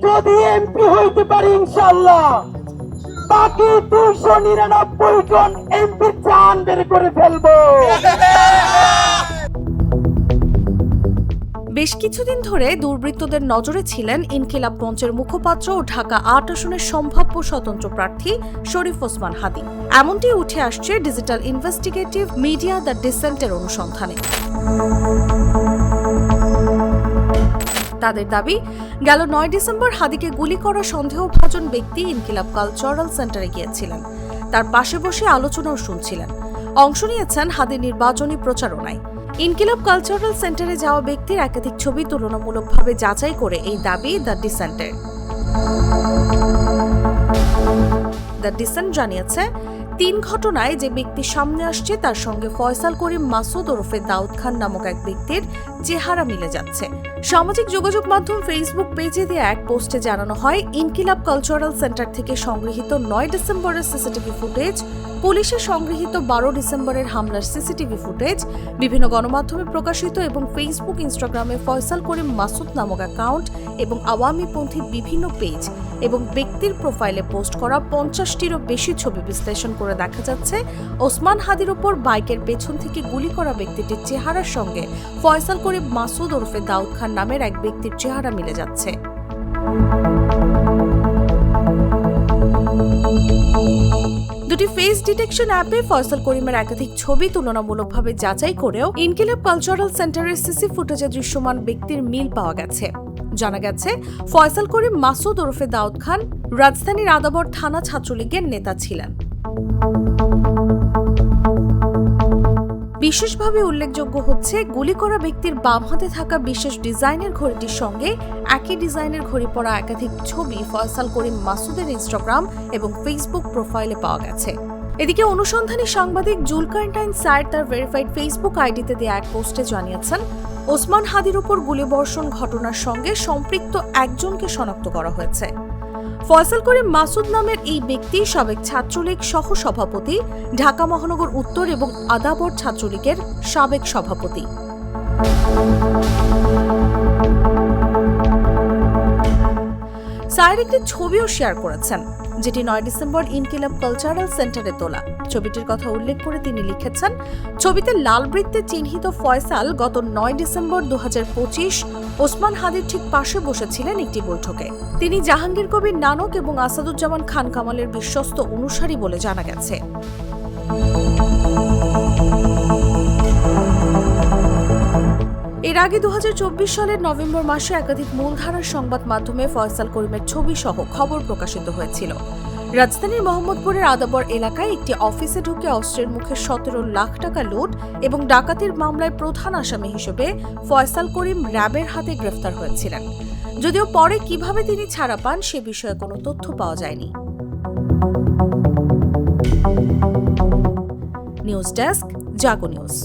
যদি এমপি হইতে পারি ইনশাআল্লাহ, বাকি 299 জন এমপি চান বের করে ফেলবো। বেশ কিছুদিন ধরে দুর্বৃত্তদের নজরে ছিলেন ইনকিলাব মঞ্চের মুখপাত্র ও ঢাকা ৮ আসনের সম্ভাব্য স্বতন্ত্র প্রার্থী শরীফ ওসমান হাদী। এমনটি উঠে আসছে ডিজিটাল ইনভেস্টিগেটিভ মিডিয়া দ্য ডিসেন্টের অনুসন্ধানে। তাদের দাবি, গেল ৯ ডিসেম্বর হাদীকে গুলি করা সন্দেহভাজন ব্যক্তি ইনকিলাব কালচারাল সেন্টারে গিয়েছিলেন। তার পাশে বসে আলোচনাও শুনছিলেন। অংশ নিয়েছেন হাদীর নির্বাচনী প্রচারণায়। ইনকিলাব কালচারাল সেন্টারে যাওয়া ব্যক্তির একাধিক ছবি তুলনামূলকভাবে যাচাই করে এই দাবি দ্য ডিসেন্টের। দ্য ডিসেন্ট জানিয়েছে, ৩ ঘটনায় যে ব্যক্তি সামনে আসছে তার সঙ্গে ফয়সাল করিম মাসুদ ওরফে দাউদ খান নামক এক ব্যক্তির চেহারা মিলে যাচ্ছে। সামাজিক যোগাযোগ মাধ্যম ফেসবুক পেজে দেওয়া এক পোস্টে জানানো হয়, ইনকিলাব কালচারাল সেন্টার থেকে সংগৃহীত ৯ ডিসেম্বরের সিসিটিভি ফুটেজ, পুলিশের সংগৃহীত ১২ ডিসেম্বরের হামলার সিসিটিভি ফুটেজ, বিভিন্ন গণমাধ্যমে প্রকাশিত এবং ফেসবুক ইনস্টাগ্রামে ফয়সাল করিম মাসুদ নামক অ্যাকাউন্ট এবং আওয়ামীপন্থী বিভিন্ন পেজ এবং ব্যক্তির প্রোফাইলে পোস্ট করা ৫০টিরও বেশি ছবি বিশ্লেষণ করে দেখা যাচ্ছে ওসমান হাদীর ওপর বাইকের পেছন থেকে গুলি করা ব্যক্তিটির চেহারার সঙ্গে ফয়সাল করিম মাসুদ ওরফে দাউদ খান নামের এক ব্যক্তির চেহারা মিলে যাচ্ছে। দুটি ফেস ডিটেকশন অ্যাপে ফয়সাল করিমের একাধিক ছবি তুলনামূলকভাবে যাচাই করেও ইনকিলাব কালচারাল সেন্টারের সিসি ফুটেজে দৃশ্যমান ব্যক্তির মিল পাওয়া গেছে। জানা গেছে, ফয়সাল করিম মাসুদ ওরফে দাউদ খান রাজধানীর আদাবর থানা ছাত্রলীগের নেতা ছিলেন। বিশেষভাবে উল্লেখযোগ্য হচ্ছে, গুলি করা ব্যক্তির বাম হাতে থাকা বিশেষ ডিজাইনের ঘড়িটির সঙ্গে একই ডিজাইনের ঘড়ি পরা একাধিক ছবি ফয়সাল করিম মাসুদের ইনস্টাগ্রাম এবং ফেসবুক প্রোফাইলে পাওয়া গেছে। এদিকে অনুসন্ধানী সাংবাদিক জুলকারনাইন সায়েদ তার ভেরিফাইড ফেসবুক আইডিতে দেয়া এক পোস্টে জানিয়েছেন, ওসমান হাদীর উপর গুলিবর্ষণ ঘটনার সঙ্গে সম্পৃক্ত একজনকে শনাক্ত করা হয়েছে। ফয়সাল করিম মাসুদ নামের এই ব্যক্তি সাবেক ছাত্রলীগ সহ সভাপতি, ঢাকা মহানগর উত্তর এবং আদাবর ছাত্রলীগের সাবেক সভাপতি। সায়েদ একটি ছবিও শেয়ার করেছেন, যেটি ৯ ডিসেম্বর ইনকিলাব কালচারাল সেন্টারে তোলা। ছবিটির কথা উল্লেখ করে তিনি লিখেছেন, ছবিতে লাল বৃত্তে চিহ্নিত ফয়সাল গত ৯ ডিসেম্বর ২০২৫ ওসমান হাদীর ঠিক পাশে বসেছিলেন একটি বৈঠকে। তিনি জাহাঙ্গীর কবির নানক এবং আসাদুজ্জামান খান কামালের বিশ্বস্ত অনুসারী বলে জানা গেছে। এর আগে ২০২৪ সালের নভেম্বর মাসে একাধিক মূলধারার সংবাদ মাধ্যমে ফয়সাল করিমের ছবি সহ খবর প্রকাশিত হয়েছিল। রাজধানীর মোহাম্মদপুরের আদাবর এলাকায় একটি অফিসে ঢুকে অস্ত্রের মুখে ১৭ লাখ টাকা লুট এবং ডাকাতির মামলায় প্রধান আসামি হিসেবে ফয়সাল করিম র্যাবের হাতে গ্রেফতার হয়েছিলেন। যদিও পরে কিভাবে তিনি ছাড়া পান সে বিষয়ে কোনো তথ্য পাওয়া যায়নি। নিউজ ডেস্ক, জাগো নিউজ।